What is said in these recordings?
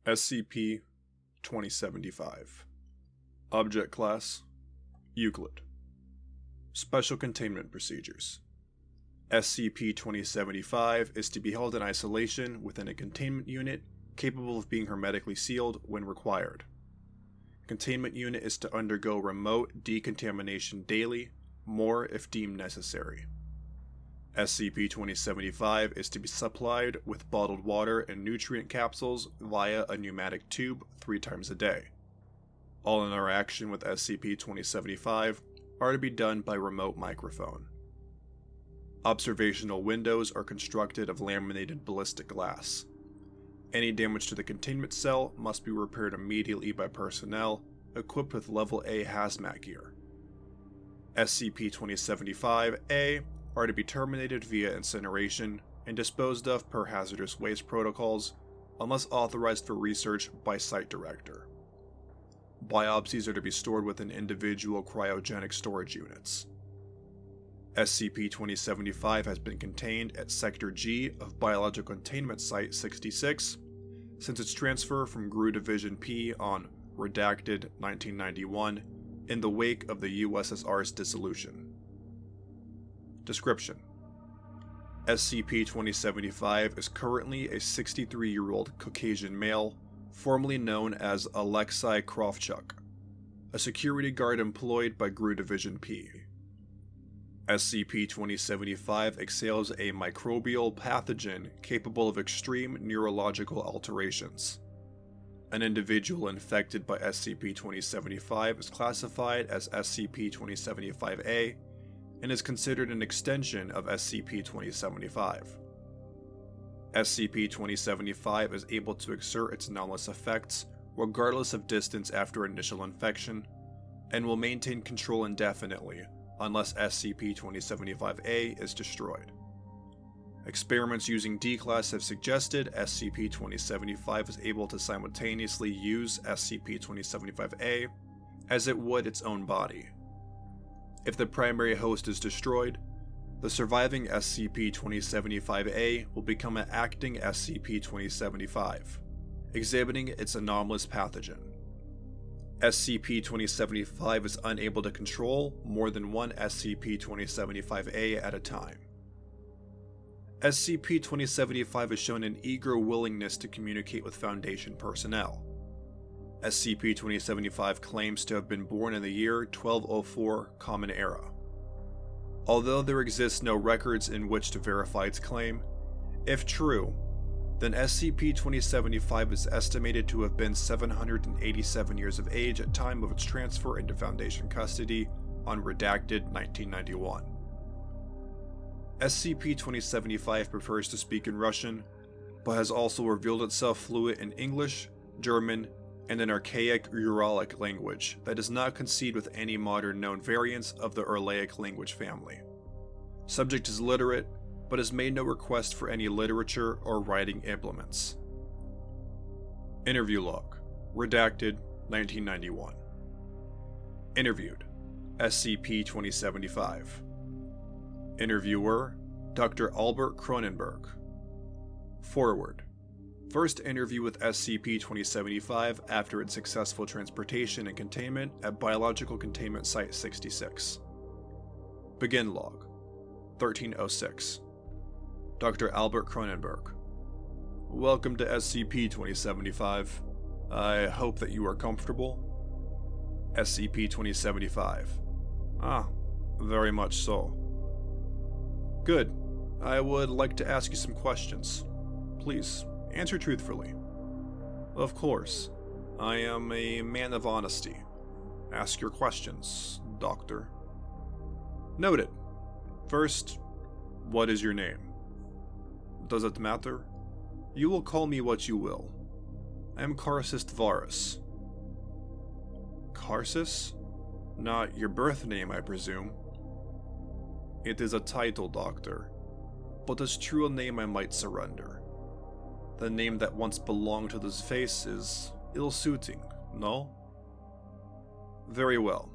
SCP-2075. Object Class: Euclid. Special Containment Procedures. SCP-2075 is to be held in isolation within a containment unit capable of being hermetically sealed when required. Containment unit is to undergo remote decontamination daily, more if deemed necessary. SCP-2075 is to be supplied with bottled water and nutrient capsules via a pneumatic tube 3 times a day. All interaction with SCP-2075 are to be done by remote microphone. Observational windows are constructed of laminated ballistic glass. Any damage to the containment cell must be repaired immediately by personnel equipped with Level A hazmat gear. SCP-2075-A are to be terminated via incineration and disposed of per hazardous waste protocols unless authorized for research by Site Director. Biopsies are to be stored within individual cryogenic storage units. SCP-2075 has been contained at Sector G of Biological Containment Site 66 since its transfer from GRU Division P on Redacted 1991 in the wake of the USSR's dissolution. Description: SCP-2075 is currently a 63-year-old Caucasian male, formerly known as Alexei Kravchuk, a security guard employed by GRU Division P. SCP-2075 exhales a microbial pathogen capable of extreme neurological alterations. An individual infected by SCP-2075 is classified as SCP-2075-A and is considered an extension of SCP-2075. SCP-2075 is able to exert its anomalous effects regardless of distance after initial infection, and will maintain control indefinitely unless SCP-2075-A is destroyed. Experiments using D-Class have suggested SCP-2075 is able to simultaneously use SCP-2075-A as it would its own body. If the primary host is destroyed, the surviving SCP-2075-A will become an acting SCP-2075, exhibiting its anomalous pathogen. SCP-2075 is unable to control more than one SCP-2075-A at a time. SCP-2075 has shown an eager willingness to communicate with Foundation personnel. SCP-2075 claims to have been born in the year 1204 Common Era. Although there exists no records in which to verify its claim, if true, then SCP-2075 is estimated to have been 787 years of age at time of its transfer into Foundation custody on Redacted 1991. SCP-2075 prefers to speak in Russian, but has also revealed itself fluent in English, German, and an archaic Uralic language that does not concede with any modern known variants of the Uralic language family. Subject is literate, but has made no request for any literature or writing implements. Interview Log: Redacted 1991. Interviewed: SCP-2075. Interviewer: Dr. Albert Cronenberg. Forward: First interview with SCP-2075 after its successful transportation and containment at Biological Containment Site 66. Begin Log: 1306. Dr. Albert Cronenberg. Welcome to SCP-2075. I hope that you are comfortable. SCP-2075. Very much so. Good. I would like to ask you some questions. Please, answer truthfully. Of course. I am a man of honesty. Ask your questions, Doctor. Noted. First, what is your name? Does it matter? You will call me what you will. I am Karsis Tvaris. Karsis? Not your birth name, I presume. It is a title, Doctor, but as true a name I might surrender. The name that once belonged to this face is ill-suiting, no? Very well.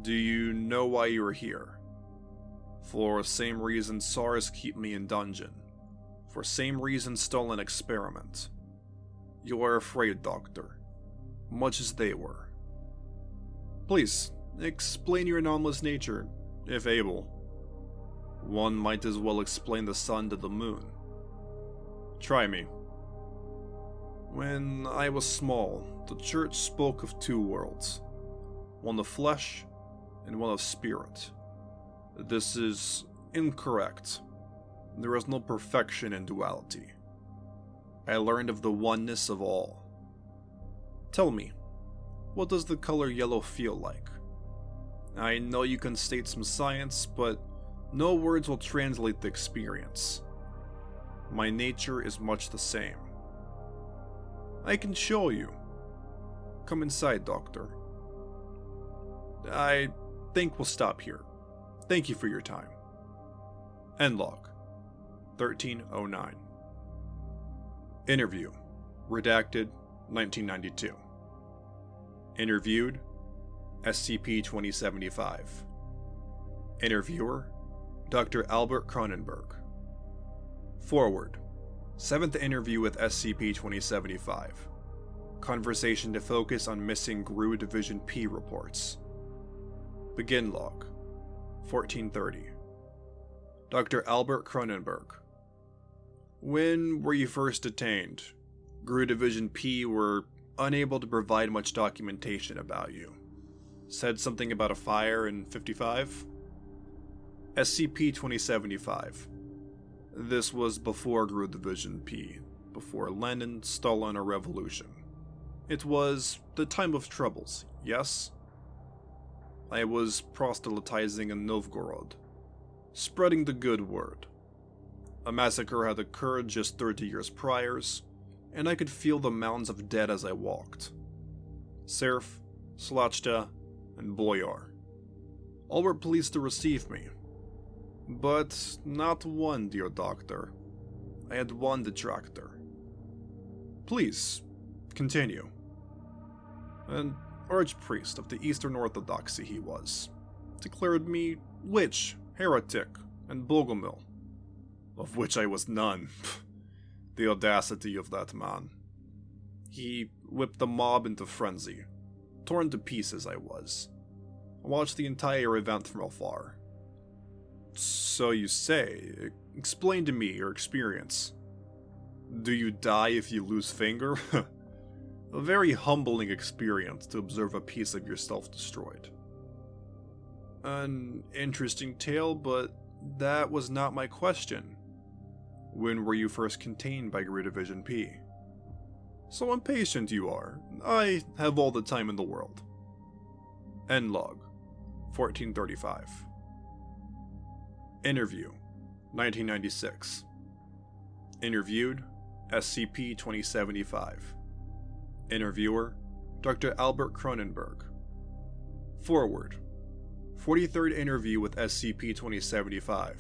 Do you know why you are here? For same reason SARS keep me in dungeon. For same reason stolen experiment. You are afraid, Doctor, much as they were. Please, explain your anomalous nature, if able. One might as well explain the sun to the moon. Try me. When I was small, the church spoke of two worlds, one of flesh and one of spirit. This is incorrect. There is no perfection in duality. I learned of the oneness of all. Tell me, what does the color yellow feel like? I know you can state some science, but no words will translate the experience. My nature is much the same. I can show you. Come inside, Doctor. I think we'll stop here. Thank you for your time. End log. 1309. Interview. Redacted. 1992. Interviewed. SCP-2075. Interviewer. Dr. Albert Cronenberg. Forward. 7th interview with SCP-2075. Conversation to focus on missing GRU Division P reports. Begin log. 1430. Dr. Albert Cronenberg. When were you first detained? GRU Division P were unable to provide much documentation about you. Said something about a fire in 55? SCP-2075. This was before GRU Division P, before Lenin, Stalin, or Revolution. It was the time of troubles, yes? I was proselytizing in Novgorod, spreading the good word. A massacre had occurred just 30 years prior, and I could feel the mounds of dead as I walked. Serf, Slachta, and Boyar. All were pleased to receive me. But not one, dear doctor. I had one detractor. Please, continue. An archpriest of the Eastern Orthodoxy he was. Declared me witch, heretic, and bogomil. Of which I was none. The audacity of that man. He whipped the mob into frenzy. Torn to pieces I was. I watched the entire event from afar. So you say. Explain to me your experience. Do you die if you lose finger? A very humbling experience to observe a piece of yourself destroyed. An interesting tale, but that was not my question. When were you first contained by GRU Division P? So impatient you are. I have all the time in the world. End log. 1435. Interview. 1996. Interviewed. SCP-2075. Interviewer. Dr. Albert Cronenberg. Forward. 43rd interview with SCP-2075.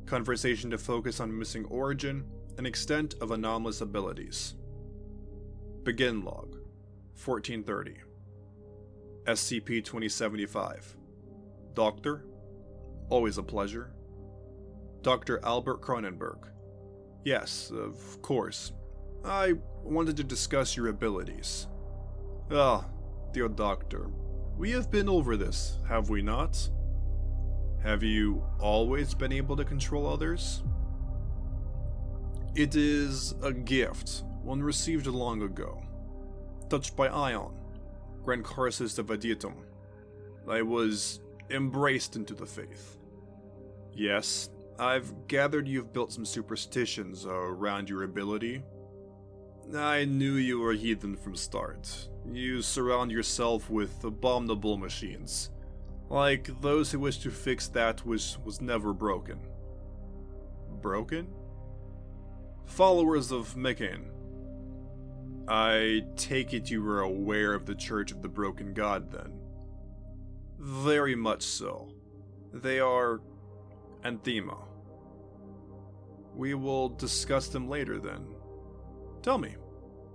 Conversation to focus on missing origin and extent of anomalous abilities. Begin log. 1430. SCP-2075. Doctor? Always a pleasure. Dr. Albert Cronenberg. Yes, of course. I wanted to discuss your abilities. Ah, dear Doctor, we have been over this, have we not? Have you always been able to control others? It is a gift, one received long ago. Touched by Ion, Grand Carsis of Aditum. I was embraced into the faith. Yes, I've gathered you've built some superstitions around your ability. I knew you were a heathen from start. You surround yourself with abominable machines, like those who wish to fix that which was never broken. Broken? Followers of Meccan. I take it you were aware of the Church of the Broken God, then? Very much so. They are anathema. We will discuss them later, then. Tell me,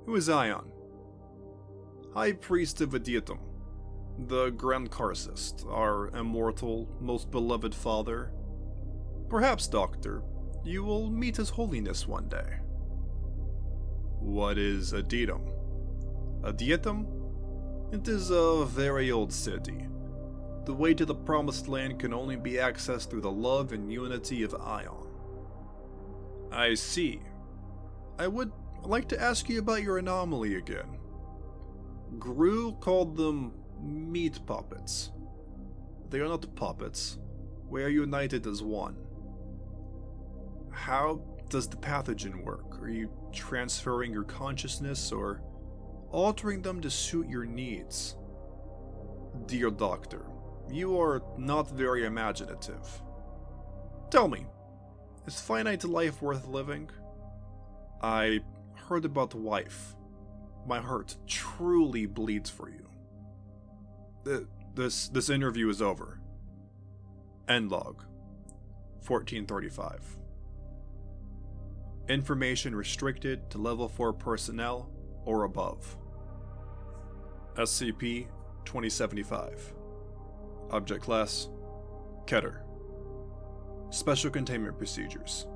who is Ion? High Priest of Aditum, the Grand Carcist, our immortal, most beloved father. Perhaps, Doctor, you will meet His Holiness one day. What is a datum? A datum? It is a very old city. The way to the promised land can only be accessed through the love and unity of Ion. I see. I would like to ask you about your anomaly again. Gru called them meat puppets. They are not puppets. We are united as one. How does the pathogen work? Are you transferring your consciousness or altering them to suit your needs? Dear Doctor, you are not very imaginative. Tell me, is finite life worth living? I heard about the wife. My heart truly bleeds for you. This interview is over. End log. 1435. Information restricted to level 4 personnel or above. SCP-2075. Object Class: Keter. Special Containment Procedures.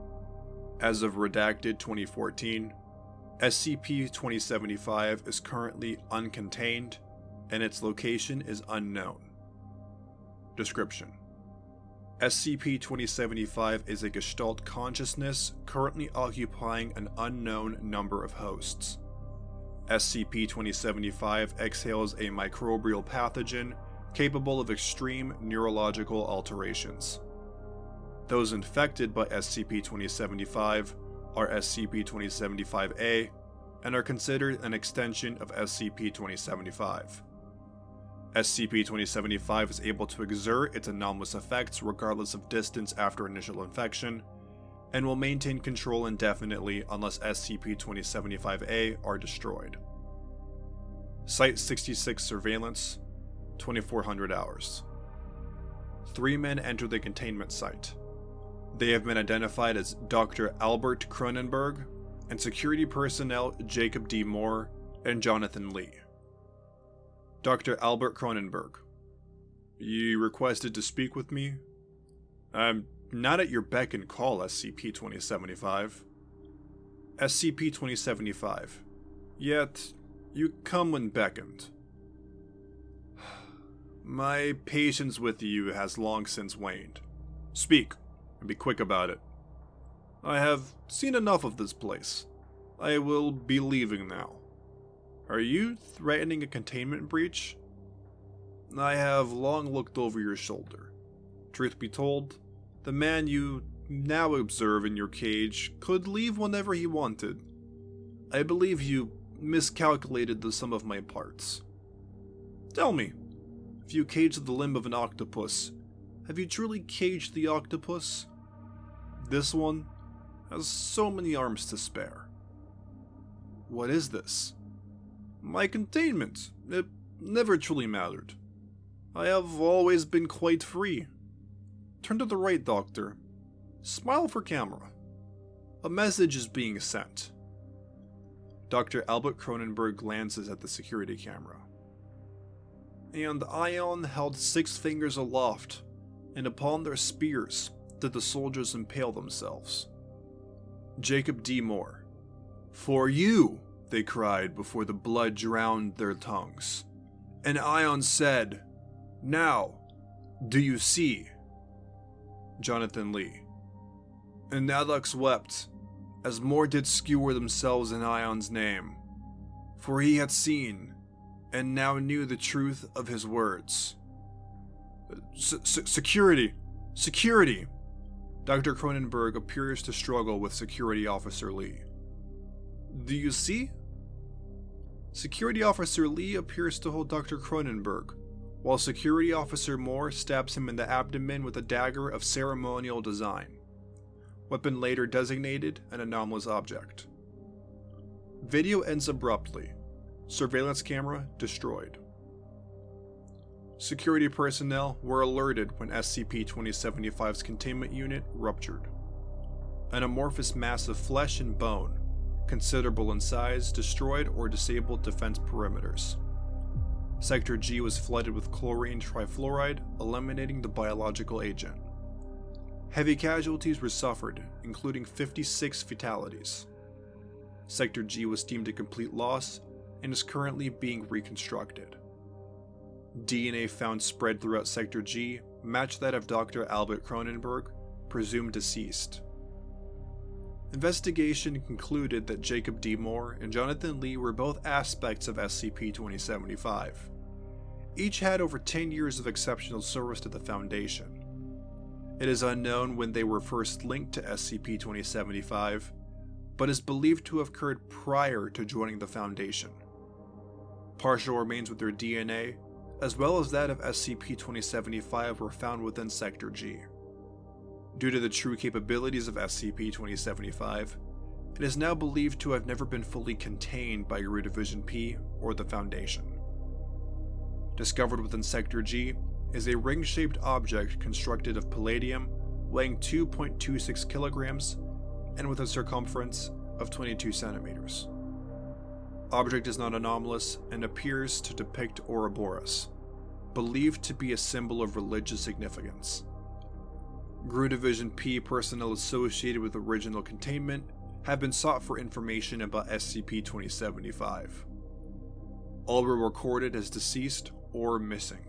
As of Redacted 2014, SCP-2075 is currently uncontained, and its location is unknown. Description: SCP-2075 is a Gestalt consciousness currently occupying an unknown number of hosts. SCP-2075 exhales a microbial pathogen capable of extreme neurological alterations. Those infected by SCP-2075 are SCP-2075-A and are considered an extension of SCP-2075. SCP-2075 is able to exert its anomalous effects regardless of distance after initial infection, and will maintain control indefinitely unless SCP-2075-A are destroyed. Site-66 Surveillance, 2400 hours. 3 men enter the containment site. They have been identified as Dr. Albert Cronenberg and security personnel Jacob D. Moore and Jonathan Lee. Dr. Albert Cronenberg, you requested to speak with me? I'm not at your beck and call, SCP-2075. SCP-2075, yet you come when beckoned. My patience with you has long since waned. Speak, and be quick about it. I have seen enough of this place. I will be leaving now. Are you threatening a containment breach? I have long looked over your shoulder. Truth be told, the man you now observe in your cage could leave whenever he wanted. I believe you miscalculated the sum of my parts. Tell me, if you caged the limb of an octopus, have you truly caged the octopus? This one has so many arms to spare. What is this? My containment. It never truly mattered. I have always been quite free. Turn to the right, Doctor. Smile for camera. A message is being sent. Dr. Albert Cronenberg glances at the security camera. And Ion held 6 fingers aloft, and upon their spears did the soldiers impale themselves. Jacob D. Moore. For you! They cried before the blood drowned their tongues. And Ion said, Now, do you see? Jonathan Lee. And Nadux wept, as more did skewer themselves in Ion's name. For he had seen, and now knew the truth of his words. Security! Security! Dr. Cronenberg appears to struggle with Security Officer Lee. Do you see? Security Officer Lee appears to hold Dr. Cronenberg, while Security Officer Moore stabs him in the abdomen with a dagger of ceremonial design. Weapon later designated an anomalous object. Video ends abruptly. Surveillance camera destroyed. Security personnel were alerted when SCP-2075's containment unit ruptured. An amorphous mass of flesh and bone, considerable in size, destroyed or disabled defense perimeters. Sector G was flooded with chlorine trifluoride, eliminating the biological agent. Heavy casualties were suffered, including 56 fatalities. Sector G was deemed a complete loss and is currently being reconstructed. DNA found spread throughout Sector G matched that of Dr. Albert Cronenberg, presumed deceased. Investigation concluded that Jacob D. Moore and Jonathan Lee were both aspects of SCP-2075. Each had over 10 years of exceptional service to the Foundation. It is unknown when they were first linked to SCP-2075, but is believed to have occurred prior to joining the Foundation. Partial remains with their DNA, as well as that of SCP-2075, were found within Sector G. Due to the true capabilities of SCP-2075, it is now believed to have never been fully contained by Division P or the Foundation. Discovered within Sector G is a ring-shaped object constructed of palladium weighing 2.26 kilograms and with a circumference of 22 centimeters. Object is not anomalous and appears to depict Ouroboros, believed to be a symbol of religious significance. Division P personnel associated with original containment have been sought for information about SCP-2075. All were recorded as deceased or missing.